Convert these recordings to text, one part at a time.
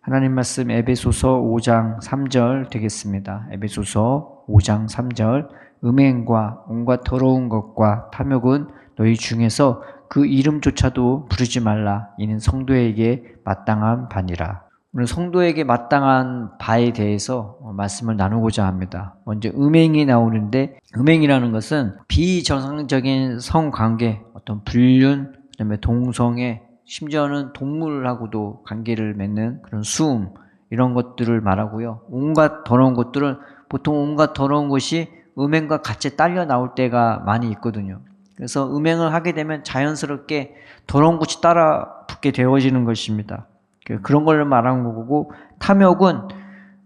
하나님 말씀 에베소서 5장 3절 되겠습니다. 에베소서 5장 3절 음행과 온갖 더러운 것과 탐욕은 너희 중에서 그 이름조차도 부르지 말라. 이는 성도에게 마땅한 바니라. 오늘 성도에게 마땅한 바에 대해서 말씀을 나누고자 합니다. 먼저 음행이 나오는데, 음행이라는 것은 비정상적인 성관계, 어떤 불륜, 그다음에 동성애, 심지어는 동물하고도 관계를 맺는 그런 수음, 이런 것들을 말하고요. 온갖 더러운 것들은 보통 온갖 더러운 것이 음행과 같이 딸려 나올 때가 많이 있거든요. 그래서 음행을 하게 되면 자연스럽게 더러운 것이 따라 붙게 되어지는 것입니다. 그런 걸 말하는 거고, 탐욕은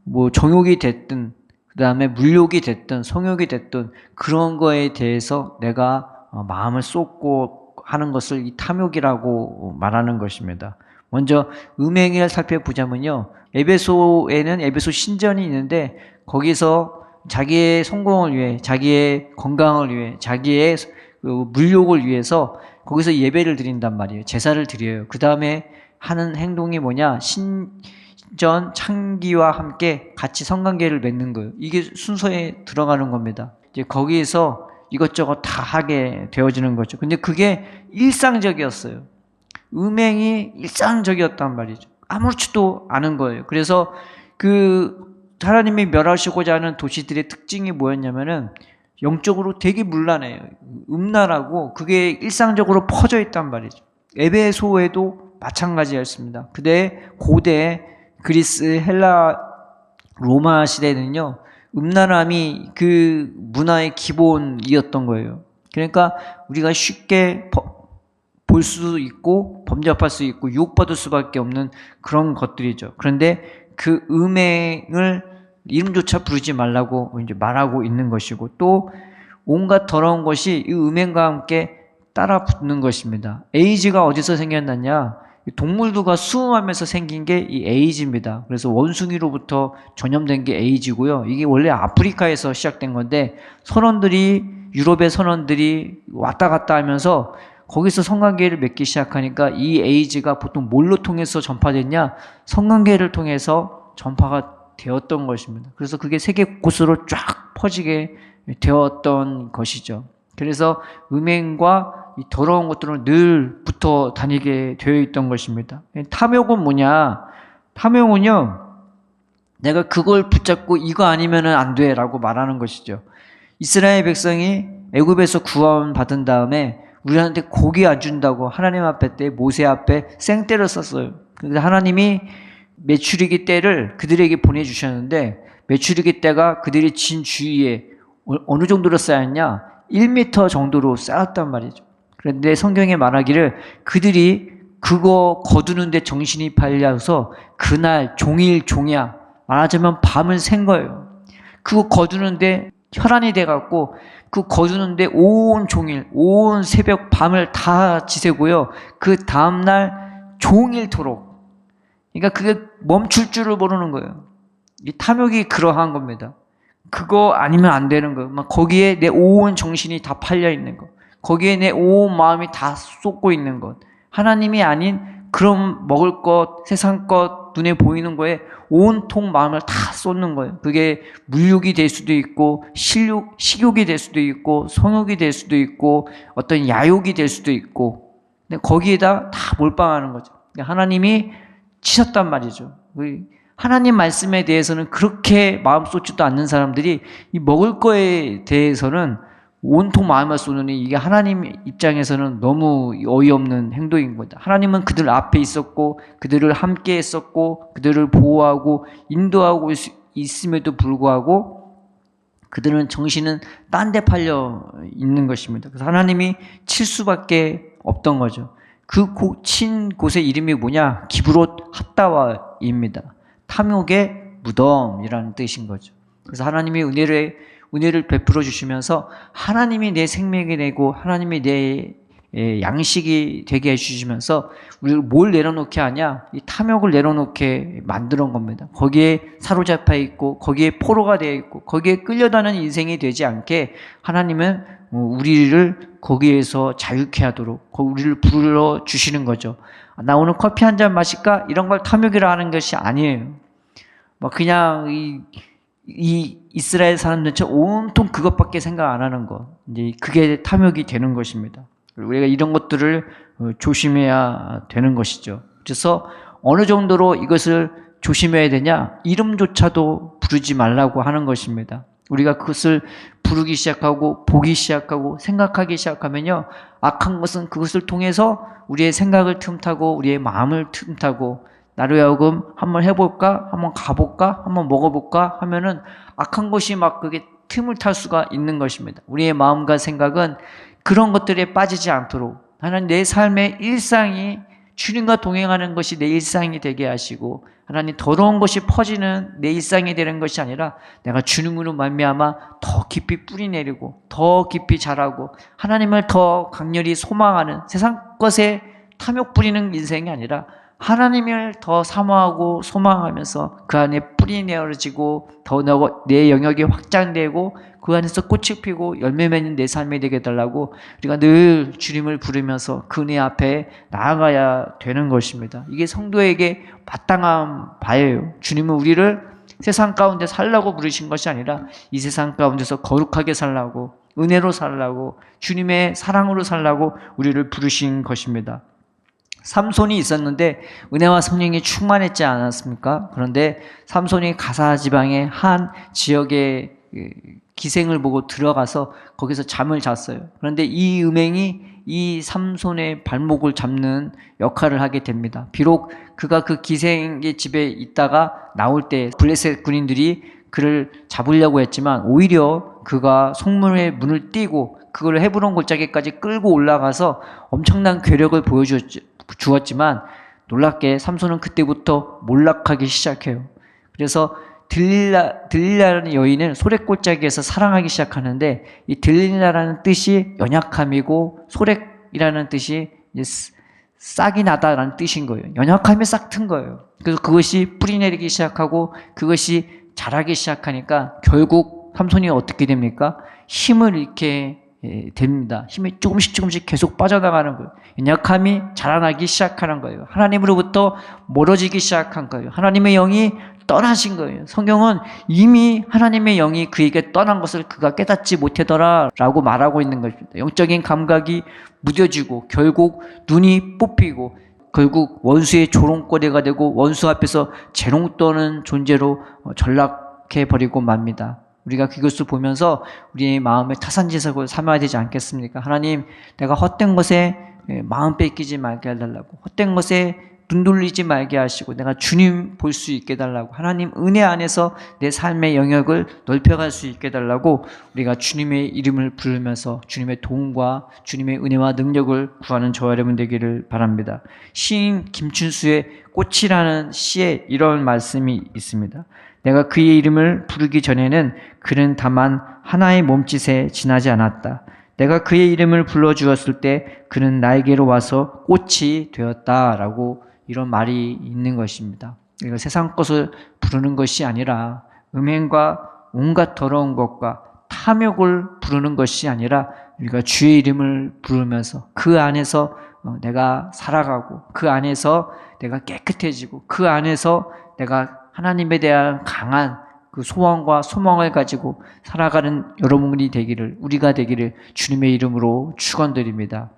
뭐 정욕이 됐든 그 다음에 물욕이 됐든 성욕이 됐든 그런 거에 대해서 내가 마음을 쏟고 하는 것을 이 탐욕이라고 말하는 것입니다. 먼저 음행을 살펴보자면요, 에베소에는 에베소 신전이 있는데 거기서 자기의 성공을 위해, 자기의 건강을 위해, 자기의 물욕을 위해서 거기서 예배를 드린단 말이에요. 제사를 드려요. 그 다음에 하는 행동이 뭐냐, 신전 창기와 함께 같이 성관계를 맺는 거예요. 이게 순서에 들어가는 겁니다. 이제 거기에서 이것저것 다 하게 되어지는 거죠. 근데 그게 일상적이었어요. 음행이 일상적이었단 말이죠. 아무렇지도 않은 거예요. 그래서 하나님이 멸하시고자 하는 도시들의 특징이 뭐였냐면은 영적으로 되게 문란해요. 음란하고 그게 일상적으로 퍼져 있단 말이죠. 에베소에도 마찬가지였습니다. 그때 고대 그리스, 헬라, 로마 시대는요, 음란함이 그 문화의 기본이었던 거예요. 그러니까 우리가 쉽게 볼 수 있고 범접할 수 있고 유혹받을 수밖에 없는 그런 것들이죠. 그런데 그 음행을 이름조차 부르지 말라고 이제 말하고 있는 것이고, 또 온갖 더러운 것이 이 음행과 함께 따라 붙는 것입니다. 에이즈가 어디서 생겼느냐? 동물들과 수음하면서 생긴 게 이 에이즈입니다. 그래서 원숭이로부터 전염된 게 에이즈고요. 이게 원래 아프리카에서 시작된 건데, 유럽의 선원들이 왔다 갔다 하면서 거기서 성관계를 맺기 시작하니까 이 에이즈가 보통 뭘로 통해서 전파됐냐? 성관계를 통해서 전파가 되었던 것입니다. 그래서 그게 세계 곳으로 쫙 퍼지게 되었던 것이죠. 그래서 음행과 이 더러운 것들은 늘 붙어 다니게 되어 있던 것입니다. 탐욕은 뭐냐? 탐욕은요, 내가 그걸 붙잡고 이거 아니면은 안 돼 라고 말하는 것이죠. 이스라엘 백성이 애굽에서 구원받은 다음에 우리한테 고기 안 준다고 하나님 앞에 때 모세 앞에 생떼를 썼어요. 그런데 하나님이 메추리기 떼를 그들에게 보내주셨는데, 메추리기 떼가 그들이 진 주위에 어느 정도로 쌓였냐? 1m 정도로 쌓였단 말이죠. 그런데 성경에 말하기를 그들이 그거 거두는데 정신이 팔려서 그날 종일 종야, 말하자면 밤을 샌 거예요. 그거 거두는데 혈안이 돼갖고 그 거두는데 온 종일, 온 새벽 밤을 다 지새고요. 그 다음날 종일토록. 그러니까 그게 멈출 줄을 모르는 거예요. 이 탐욕이 그러한 겁니다. 그거 아니면 안 되는 거예요. 막 거기에 내 온 정신이 다 팔려 있는 것, 거기에 내 온 마음이 다 쏟고 있는 것, 하나님이 아닌 그런 먹을 것, 세상 것, 눈에 보이는 거에 온통 마음을 다 쏟는 거예요. 그게 물욕이 될 수도 있고, 식욕이 될 수도 있고, 성욕이 될 수도 있고, 어떤 야욕이 될 수도 있고, 근데 거기에다 다 몰빵하는 거죠. 하나님이 치셨단 말이죠. 하나님 말씀에 대해서는 그렇게 마음 쏟지도 않는 사람들이 이 먹을 거에 대해서는 온통 마음을 쏟으니 이게 하나님 입장에서는 너무 어이없는 행동인 거다. 하나님은 그들 앞에 있었고 그들을 함께 했었고 그들을 보호하고 인도하고 있음에도 불구하고 그들은 정신은 딴 데 팔려 있는 것입니다. 그래서 하나님이 칠 수밖에 없던 거죠. 친 곳의 이름이 뭐냐? 기브롯 핫다와입니다. 탐욕의 무덤이라는 뜻인 거죠. 그래서 하나님이 은혜를 베풀어 주시면서 하나님이 내 생명이 되고 하나님이 내 양식이 되게 해주시면서 우리를 뭘 내려놓게 하냐? 이 탐욕을 내려놓게 만드는 겁니다. 거기에 사로잡혀 있고 거기에 포로가 되어 있고 거기에 끌려다니는 인생이 되지 않게 하나님은 우리를 거기에서 자유케 하도록 우리를 불러 주시는 거죠. 나 오늘 커피 한 잔 마실까? 이런 걸 탐욕이라 하는 것이 아니에요. 뭐 그냥 이 이스라엘 사람들처럼 온통 그것밖에 생각 안 하는 것. 이제 그게 탐욕이 되는 것입니다. 우리가 이런 것들을 조심해야 되는 것이죠. 그래서 어느 정도로 이것을 조심해야 되냐? 이름조차도 부르지 말라고 하는 것입니다. 우리가 그것을 부르기 시작하고 보기 시작하고 생각하기 시작하면요, 악한 것은 그것을 통해서 우리의 생각을 틈타고 우리의 마음을 틈타고 나로 하여금 한번 해볼까? 한번 가볼까? 한번 먹어볼까? 하면은 악한 것이 막 그게 틈을 탈 수가 있는 것입니다. 우리의 마음과 생각은 그런 것들에 빠지지 않도록 하나님 내 삶의 일상이 주님과 동행하는 것이 내 일상이 되게 하시고 하나님 더러운 것이 퍼지는 내 일상이 되는 것이 아니라 내가 주님으로 말미암아 더 깊이 뿌리 내리고 더 깊이 자라고 하나님을 더 강렬히 소망하는 세상 것에 탐욕 부리는 인생이 아니라 하나님을 더 사모하고 소망하면서 그 안에 뿌리 내어지고 더 내 영역이 확장되고 그 안에서 꽃이 피고 열매 맺는 내 삶이 되게 해달라고 우리가 늘 주님을 부르면서 그네 앞에 나아가야 되는 것입니다. 이게 성도에게 마땅한 바예요. 주님은 우리를 세상 가운데 살라고 부르신 것이 아니라 이 세상 가운데서 거룩하게 살라고 은혜로 살라고 주님의 사랑으로 살라고 우리를 부르신 것입니다. 삼손이 있었는데 은혜와 성령이 충만했지 않았습니까? 그런데 삼손이 가사 지방의 한 지역에 기생을 보고 들어가서 거기서 잠을 잤어요. 그런데 이 음행이 이 삼손의 발목을 잡는 역할을 하게 됩니다. 비록 그가 그 기생의 집에 있다가 나올 때 블레셋 군인들이 그를 잡으려고 했지만 오히려 그가 성문의 문을 띄고 그걸 헤브론 골짜기까지 끌고 올라가서 엄청난 괴력을 보여주었지만 놀랍게 삼손은 그때부터 몰락하기 시작해요. 그래서 들릴라라는 여인을 소랫골짜기에서 사랑하기 시작하는데 이 들릴라라는 뜻이 연약함이고 소랫이라는 뜻이 싹이 나다라는 뜻인 거예요. 연약함이 싹 튼 거예요. 그래서 그것이 뿌리내리기 시작하고 그것이 자라기 시작하니까 결국 삼손이 어떻게 됩니까? 힘을 잃게 됩니다. 힘이 조금씩 계속 빠져나가는 거예요. 연약함이 자라나기 시작하는 거예요. 하나님으로부터 멀어지기 시작한 거예요. 하나님의 영이 떠나신 거예요. 성경은 이미 하나님의 영이 그에게 떠난 것을 그가 깨닫지 못하더라 라고 말하고 있는 것입니다. 영적인 감각이 무뎌지고 결국 눈이 뽑히고 결국 원수의 조롱거리가 되고 원수 앞에서 재롱 떠는 존재로 전락해버리고 맙니다. 우리가 그것을 보면서 우리의 마음에 타산지석을 삼아야 되지 않겠습니까? 하나님, 내가 헛된 것에 마음 뺏기지 말게 해달라고, 헛된 것에 눈 돌리지 말게 하시고 내가 주님 볼 수 있게 해달라고, 하나님 은혜 안에서 내 삶의 영역을 넓혀갈 수 있게 해달라고 우리가 주님의 이름을 부르면서 주님의 도움과 주님의 은혜와 능력을 구하는 저와 여러분 되기를 바랍니다. 시인 김춘수의 꽃이라는 시에 이런 말씀이 있습니다. 내가 그의 이름을 부르기 전에는 그는 다만 하나의 몸짓에 지나지 않았다. 내가 그의 이름을 불러주었을 때 그는 나에게로 와서 꽃이 되었다라고 이런 말이 있는 것입니다. 그러니까 세상 것을 부르는 것이 아니라 음행과 온갖 더러운 것과 탐욕을 부르는 것이 아니라 우리가 주의 이름을 부르면서 그 안에서 내가 살아가고 그 안에서 내가 깨끗해지고 그 안에서 내가 하나님에 대한 강한 그 소원과 소망을 가지고 살아가는 여러분이 되기를, 우리가 되기를 주님의 이름으로 축원드립니다.